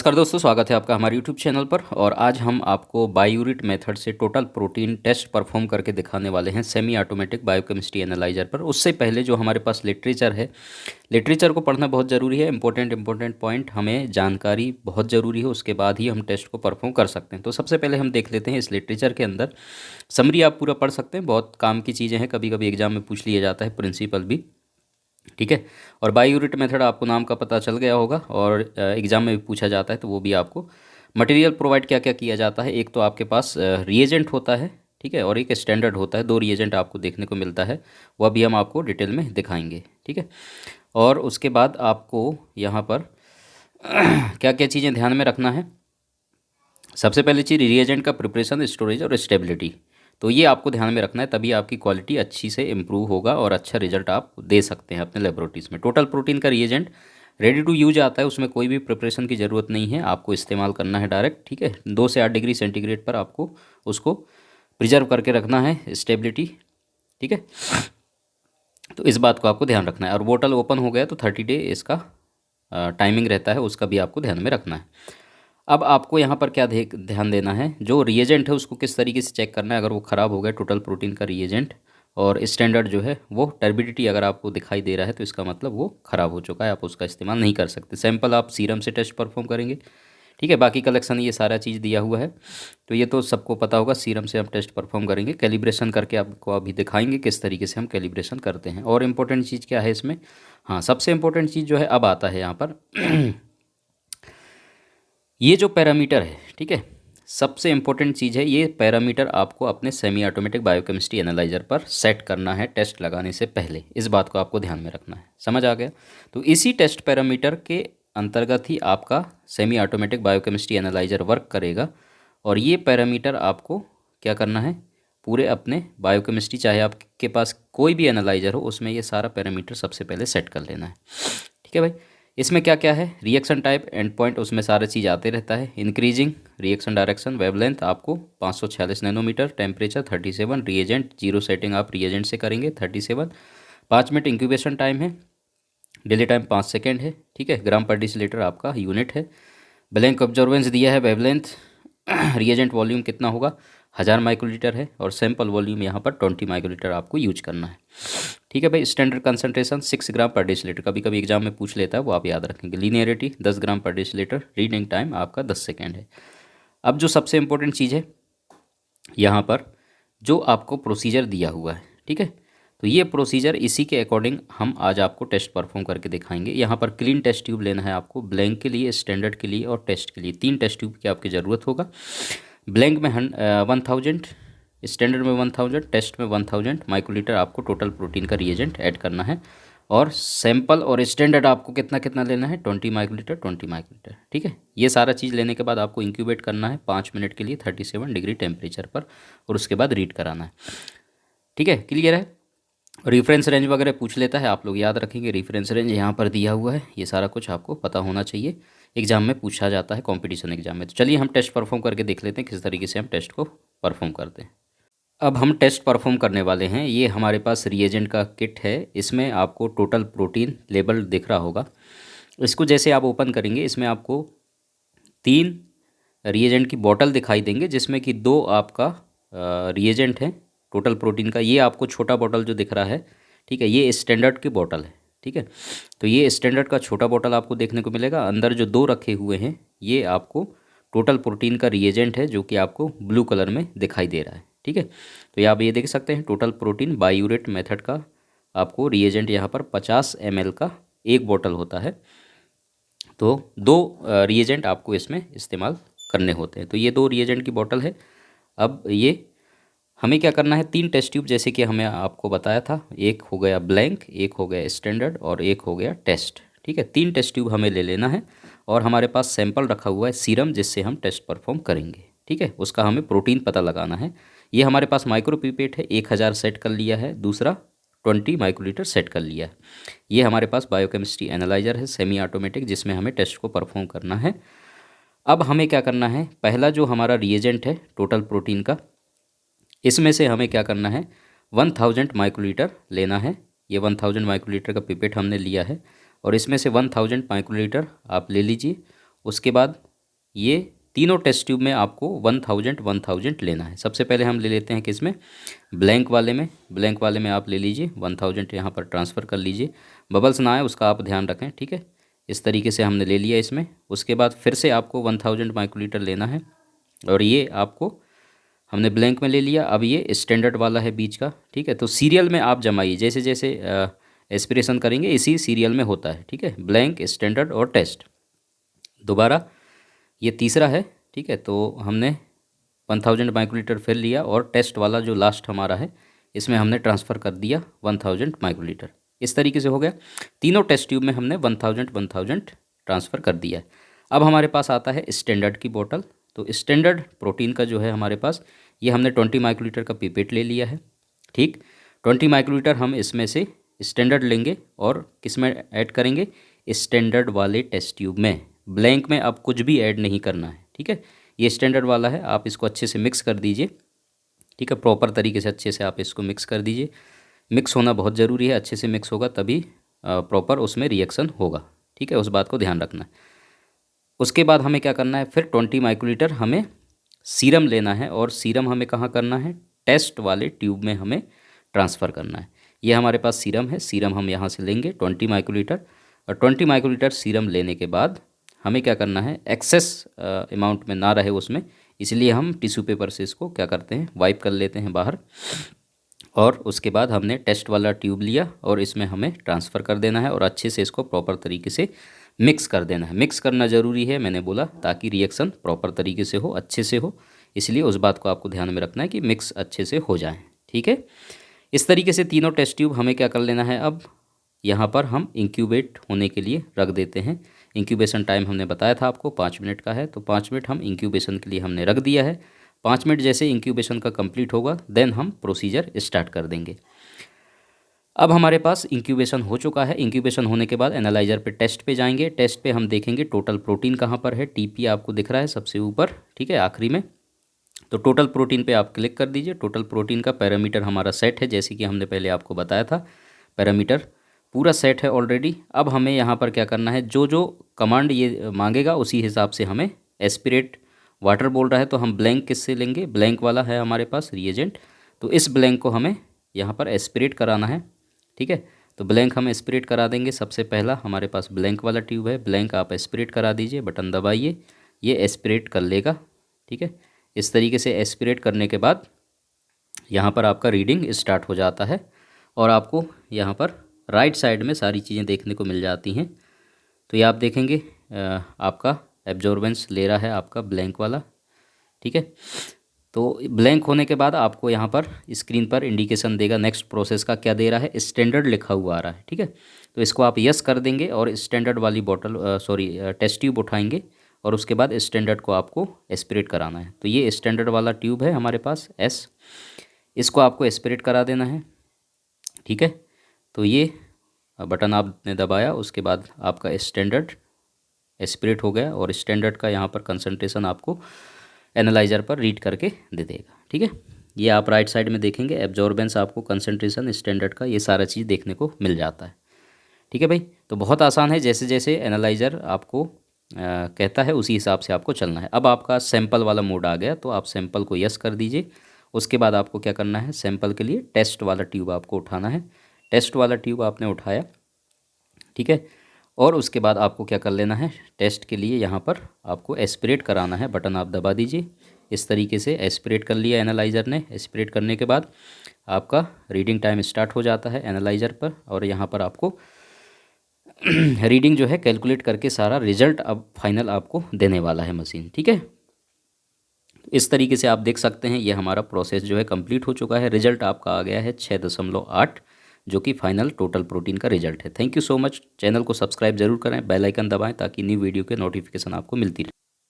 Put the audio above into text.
नमस्कार दोस्तों, स्वागत है आपका हमारे यूट्यूब चैनल पर। और आज हम आपको बायोयूरिट मेथड से टोटल प्रोटीन टेस्ट परफॉर्म करके दिखाने वाले हैं सेमी ऑटोमेटिक बायोकेमिस्ट्री एनालाइजर पर। उससे पहले जो हमारे पास लिटरेचर है, लिटरेचर को पढ़ना बहुत ज़रूरी है। इंपॉर्टेंट पॉइंट हमें जानकारी बहुत ज़रूरी है, उसके बाद ही हम टेस्ट को परफॉर्म कर सकते हैं। तो सबसे पहले हम देख लेते हैं इस लिटरेचर के अंदर समरी। आप पूरा पढ़ सकते हैं, बहुत काम की चीज़ें हैं, कभी कभी एग्जाम में पूछ लिया जाता है प्रिंसिपल भी, ठीक है। और बायोयूरिट मेथड आपको नाम का पता चल गया होगा, और एग्ज़ाम में भी पूछा जाता है तो वो भी आपको मटेरियल प्रोवाइड क्या क्या किया जाता है। एक तो आपके पास रिएजेंट होता है, ठीक है, और एक स्टैंडर्ड होता है। दो रिएजेंट आपको देखने को मिलता है, वह भी हम आपको डिटेल में दिखाएंगे, ठीक है। और उसके बाद आपको यहाँ पर क्या क्या चीज़ें ध्यान में रखना है। सबसे पहली चीज़ रिएजेंट का प्रिपरेशन, स्टोरेज और स्टेबिलिटी। तो ये आपको ध्यान में रखना है, तभी आपकी क्वालिटी अच्छी से इम्प्रूव होगा और अच्छा रिजल्ट आप दे सकते हैं अपने लेबोरेटरीज में। टोटल प्रोटीन का रिएजेंट रेडी टू यूज आता है, उसमें कोई भी प्रिपरेशन की ज़रूरत नहीं है, आपको इस्तेमाल करना है डायरेक्ट, ठीक है। 2 से 8 डिग्री सेंटीग्रेड पर आपको उसको प्रिजर्व करके रखना है, स्टेबिलिटी, ठीक है। तो इस बात को आपको ध्यान रखना है। और बोतल ओपन हो गया तो 30 डे इसका टाइमिंग रहता है, उसका भी आपको ध्यान में रखना है। अब आपको यहाँ पर क्या ध्यान देना है, जो रिएजेंट है उसको किस तरीके से चेक करना है। अगर वो ख़राब हो गया टोटल प्रोटीन का रिएजेंट, और स्टैंडर्ड जो है वो टर्बिडिटी अगर आपको दिखाई दे रहा है, तो इसका मतलब वो ख़राब हो चुका है, आप उसका इस्तेमाल नहीं कर सकते। सैंपल आप सीरम से टेस्ट परफॉर्म करेंगे, ठीक है। बाकी कलेक्शन ये सारा चीज़ दिया हुआ है, तो ये तो सबको पता होगा। सीरम से हम टेस्ट परफॉर्म करेंगे, कैलिब्रेशन करके आपको अभी दिखाएंगे किस तरीके से हम कैलिब्रेशन करते हैं। और इम्पोर्टेंट चीज़ क्या है इसमें, हाँ, सबसे इम्पोर्टेंट चीज़ जो है अब आता है यहाँ पर ये जो पैरामीटर है, ठीक है, सबसे इम्पोर्टेंट चीज़ है। ये पैरामीटर आपको अपने सेमी ऑटोमेटिक बायोकेमिस्ट्री एनालाइजर पर सेट करना है टेस्ट लगाने से पहले। इस बात को आपको ध्यान में रखना है, समझ आ गया। तो इसी टेस्ट पैरामीटर के अंतर्गत ही आपका semi automatic biochemistry analyser work करेगा। और ये पैरामीटर आपको क्या करना है, पूरे अपने बायोकेमिस्ट्री, चाहे आपके पास कोई भी एनालाइजर हो, उसमें ये सारा पैरामीटर सबसे पहले सेट कर लेना है, ठीक है भाई। इसमें क्या क्या है, रिएक्शन टाइप, एंड पॉइंट, उसमें सारा चीज़ आते रहता है। इंक्रीजिंग रिएक्शन डायरेक्शन, वेवलेंथ आपको 546 nanometre, temperature 37, reagent zero setting आप रिएजेंट से करेंगे 37, 5 मिनट इंक्यूबेशन टाइम है, डिले टाइम 5 सेकेंड है, ठीक है। ग्राम पर डिसिलीटर आपका यूनिट है। ब्लैंक ऑब्जर्वेंस दिया है, वेवलेंथ, रिएजेंट वॉल्यूम कितना होगा, 1000 माइक्रोलीटर है, और सैंपल वॉल्यूम यहाँ पर 20 माइक्रोलीटर आपको यूज करना है, ठीक है भाई। स्टैंडर्ड कंसंट्रेशन 6 ग्राम पर डेसीलीटर, कभी कभी एग्जाम में पूछ लेता है, वो आप याद रखेंगे। लीनियरिटी 10 ग्राम पर डेसीलीटर, रीडिंग टाइम आपका 10 सेकेंड है। अब जो सबसे इंपॉर्टेंट चीज़ है यहाँ पर, जो आपको प्रोसीजर दिया हुआ है, ठीक है, तो ये प्रोसीजर, इसी के अकॉर्डिंग हम आज आपको टेस्ट परफॉर्म करके दिखाएंगे। यहाँ पर क्लीन टेस्ट ट्यूब लेना है आपको, ब्लैंक के लिए, स्टैंडर्ड के लिए और टेस्ट के लिए। 3 टेस्ट ट्यूब की आपकी ज़रूरत होगा। ब्लैंक में 1000, स्टैंडर्ड में 1000, टेस्ट में 1000 माइक्रोलीटर आपको टोटल प्रोटीन का रिएजेंट ऐड करना है। और सैंपल और स्टैंडर्ड आपको कितना कितना लेना है, 20 माइक्रोलीटर, 20 माइक्रोलीटर, ठीक है। ये सारा चीज़ लेने के बाद आपको इंक्यूबेट करना है 5 मिनट के लिए 37 डिग्री टेम्परेचर पर, और उसके बाद रीड कराना है, ठीक है। क्लियर है। रेफरेंस रेंज वगैरह पूछ लेता है, आप लोग याद रखेंगे। रेफरेंस रेंज यहाँ पर दिया हुआ है, ये सारा कुछ आपको पता होना चाहिए, एग्जाम में पूछा जाता है, कंपटीशन एग्जाम में। तो चलिए हम टेस्ट परफॉर्म करके देख लेते हैं किस तरीके से हम टेस्ट को परफॉर्म करते हैं। अब हम टेस्ट परफॉर्म करने वाले हैं। ये हमारे पास रिएजेंट का किट है, इसमें आपको टोटल प्रोटीन लेबल दिख रहा होगा। इसको जैसे आप ओपन करेंगे, इसमें आपको 3 रिएजेंट की बॉटल दिखाई देंगे, जिसमें कि 2 आपका रिएजेंट है टोटल प्रोटीन का। ये आपको छोटा बॉटल जो दिख रहा है, ठीक है, ये स्टैंडर्ड की बॉटल है, ठीक है। तो ये स्टैंडर्ड का छोटा बॉटल आपको देखने को मिलेगा। अंदर जो 2 रखे हुए हैं, ये आपको टोटल प्रोटीन का रिएजेंट है, जो कि आपको ब्लू कलर में दिखाई दे रहा है, ठीक है। तो ये आप ये देख सकते हैं, टोटल प्रोटीन बायोयूरेट मेथड का आपको रिएजेंट यहाँ पर 50 ml का एक बॉटल होता है। तो 2 रिएजेंट आपको इसमें इस्तेमाल करने होते हैं। तो ये 2 रिएजेंट की बॉटल है। अब ये हमें क्या करना है, 3 टेस्ट ट्यूब, जैसे कि हमें आपको बताया था, एक हो गया ब्लैंक, एक हो गया स्टैंडर्ड और एक हो गया टेस्ट, ठीक है। 3 टेस्ट ट्यूब हमें ले लेना है, और हमारे पास सैंपल रखा हुआ है सीरम, जिससे हम टेस्ट परफॉर्म करेंगे, ठीक है। उसका हमें प्रोटीन पता लगाना है। ये हमारे पास माइक्रो पीपेट है, 1000 सेट कर लिया है, दूसरा 20 माइक्रोलीटर सेट कर लिया है। ये हमारे पास बायोकेमिस्ट्री एनालाइजर है सेमी ऑटोमेटिक, जिसमें हमें टेस्ट को परफॉर्म करना है। अब हमें क्या करना है, पहला जो हमारा रिएजेंट है टोटल प्रोटीन का, इसमें से हमें क्या करना है, 1000 माइक्रोलीटर लेना है। ये 1000 माइक्रोलीटर का पिपेट हमने लिया है, और इसमें से 1000 माइक्रोलीटर आप ले लीजिए। उसके बाद ये तीनों टेस्ट ट्यूब में आपको 1000 लेना है। सबसे पहले हम ले लेते हैं किस में, ब्लैंक वाले में। ब्लैंक वाले में आप ले लीजिए 1000 यहाँ पर ट्रांसफ़र कर लीजिए, बबल्स ना आए उसका आप ध्यान रखें, ठीक है। इस तरीके से हमने ले लिया इसमें। उसके बाद फिर से आपको 1000 माइक्रोलीटर लेना है और ये आपको हमने ब्लैंक में ले लिया। अब ये स्टैंडर्ड वाला है बीच का, ठीक है। तो सीरियल में आप जमाइए, जैसे जैसे एस्पिरेशन करेंगे इसी सीरियल में होता है, ठीक है। ब्लैंक, स्टैंडर्ड और टेस्ट। दोबारा ये तीसरा है, ठीक है। तो हमने 1000 माइक्रोलीटर फिर लिया और टेस्ट वाला जो लास्ट हमारा है इसमें हमने ट्रांसफ़र कर दिया 1000 माइक्रोलीटर। इस तरीके से हो गया। तीनों टेस्ट ट्यूब में हमने 1000 ट्रांसफ़र कर दिया है। अब हमारे पास आता है स्टैंडर्ड की बोतल। तो स्टैंडर्ड प्रोटीन का जो है हमारे पास, ये हमने 20 माइक्रोलीटर का पिपेट ले लिया है, ठीक। 20 माइक्रोलीटर हम इसमें से स्टैंडर्ड लेंगे और किस में ऐड करेंगे, स्टैंडर्ड वाले टेस्ट ट्यूब में। ब्लैंक में अब कुछ भी ऐड नहीं करना है, ठीक है। ये स्टैंडर्ड वाला है, आप इसको अच्छे से मिक्स कर दीजिए, ठीक है। प्रॉपर तरीके से अच्छे से आप इसको मिक्स कर दीजिए। मिक्स होना बहुत ज़रूरी है, अच्छे से मिक्स होगा तभी प्रॉपर उसमें रिएक्शन होगा, ठीक है। उस बात को ध्यान रखना है। उसके बाद हमें क्या करना है, फिर 20 माइक्रोलीटर हमें सीरम लेना है और सीरम हमें कहाँ करना है, टेस्ट वाले ट्यूब में हमें ट्रांसफ़र करना है। ये हमारे पास सीरम है, सीरम हम यहाँ से लेंगे 20 माइक्रोलीटर। और 20 माइक्रोलीटर सीरम लेने के बाद हमें क्या करना है, एक्सेस अमाउंट में ना रहे उसमें, इसलिए हम टिश्यू पेपर से इसको क्या करते हैं, वाइप कर लेते हैं बाहर। और उसके बाद हमने टेस्ट वाला ट्यूब लिया और इसमें हमें ट्रांसफ़र कर देना है और अच्छे से इसको प्रॉपर तरीके से मिक्स कर देना है। मिक्स करना ज़रूरी है, मैंने बोला, ताकि रिएक्शन प्रॉपर तरीके से हो, अच्छे से हो, इसलिए उस बात को आपको ध्यान में रखना है कि मिक्स अच्छे से हो जाए, ठीक है। इस तरीके से तीनों टेस्ट ट्यूब हमें क्या कर लेना है, अब यहाँ पर हम इंक्यूबेट होने के लिए रख देते हैं। इंक्यूबेशन टाइम हमने बताया था आपको 5 मिनट का है, तो 5 मिनट हम इंक्यूबेशन के लिए हमने रख दिया है। 5 मिनट जैसे इंक्यूबेशन का कंप्लीट होगा देन हम प्रोसीजर स्टार्ट कर देंगे। अब हमारे पास इंक्यूबेशन हो चुका है। इंक्यूबेशन होने के बाद एनालाइज़र पे टेस्ट पे जाएंगे। टेस्ट पे हम देखेंगे टोटल प्रोटीन कहाँ पर है, टीपी आपको दिख रहा है सबसे ऊपर, ठीक है, आखिरी में। तो टोटल प्रोटीन पे आप क्लिक कर दीजिए। टोटल प्रोटीन का पैरामीटर हमारा सेट है, जैसे कि हमने पहले आपको बताया था, पैरामीटर पूरा सेट है ऑलरेडी। अब हमें यहाँ पर क्या करना है, जो जो कमांड ये मांगेगा उसी हिसाब से हमें एस्पिरेट वाटर बोल रहा है तो हम ब्लैंक किससे लेंगे, ब्लैंक वाला है हमारे पास रिएजेंट, तो इस ब्लैंक को हमें यहाँ पर एस्पिरेट कराना है, ठीक है। तो ब्लैंक हम एस्पिरेट करा देंगे। सबसे पहला हमारे पास ब्लैंक वाला ट्यूब है, ब्लैंक आप एस्पिरेट करा दीजिए, बटन दबाइए, ये एस्पिरेट कर लेगा, ठीक है। इस तरीके से एस्पिरेट करने के बाद यहाँ पर आपका रीडिंग स्टार्ट हो जाता है और आपको यहाँ पर राइट साइड में सारी चीज़ें देखने को मिल जाती हैं। तो ये आप देखेंगे आपका एब्जॉर्बेंस ले रहा है आपका ब्लैंक वाला, ठीक है। तो ब्लैंक होने के बाद आपको यहाँ पर स्क्रीन पर इंडिकेशन देगा नेक्स्ट प्रोसेस का, क्या दे रहा है, स्टैंडर्ड लिखा हुआ आ रहा है, ठीक है। तो इसको आप यस कर देंगे और स्टैंडर्ड वाली बॉटल टेस्ट ट्यूब उठाएंगे और उसके बाद स्टैंडर्ड को आपको एस्पिरेट कराना है। तो ये स्टैंडर्ड वाला ट्यूब है हमारे पास एस, इसको आपको एस्पिरेट करा देना है, ठीक है। तो ये बटन आपने दबाया, उसके बाद आपका स्टैंडर्ड एस्पिरेट हो गया और स्टैंडर्ड का यहाँ पर कंसंट्रेशन आपको एनालाइज़र पर रीड करके दे देगा, ठीक है। ये आप राइट साइड में देखेंगे एब्जॉर्बेंस, आपको कंसंट्रेशन स्टैंडर्ड का, ये सारा चीज़ देखने को मिल जाता है, ठीक है भाई। तो बहुत आसान है, जैसे जैसे एनालाइज़र आपको कहता है उसी हिसाब से आपको चलना है। अब आपका सैंपल वाला मोड आ गया, तो आप सैंपल को यस कर दीजिए। उसके बाद आपको क्या करना है, सैंपल के लिए टेस्ट वाला ट्यूब आपको उठाना है। टेस्ट वाला ट्यूब आपने उठाया, ठीक है। और उसके बाद आपको क्या कर लेना है, टेस्ट के लिए यहाँ पर आपको एस्पिरेट कराना है, बटन आप दबा दीजिए। इस तरीके से एस्पिरेट कर लिया एनालाइज़र ने। एस्पिरेट करने के बाद आपका रीडिंग टाइम स्टार्ट हो जाता है एनालाइज़र पर और यहाँ पर आपको रीडिंग जो है कैलकुलेट करके सारा रिजल्ट अब फाइनल आपको देने वाला है मशीन, ठीक है। इस तरीके से आप देख सकते हैं ये हमारा प्रोसेस जो है कंप्लीट हो चुका है। रिजल्ट आपका आ गया है 6.8, जो कि फाइनल टोटल प्रोटीन का रिजल्ट है। Thank you so much. Channel को सब्सक्राइब जरूर करें, बेल आइकन दबाएं ताकि न्यू वीडियो के नोटिफिकेशन आपको मिलती रहे।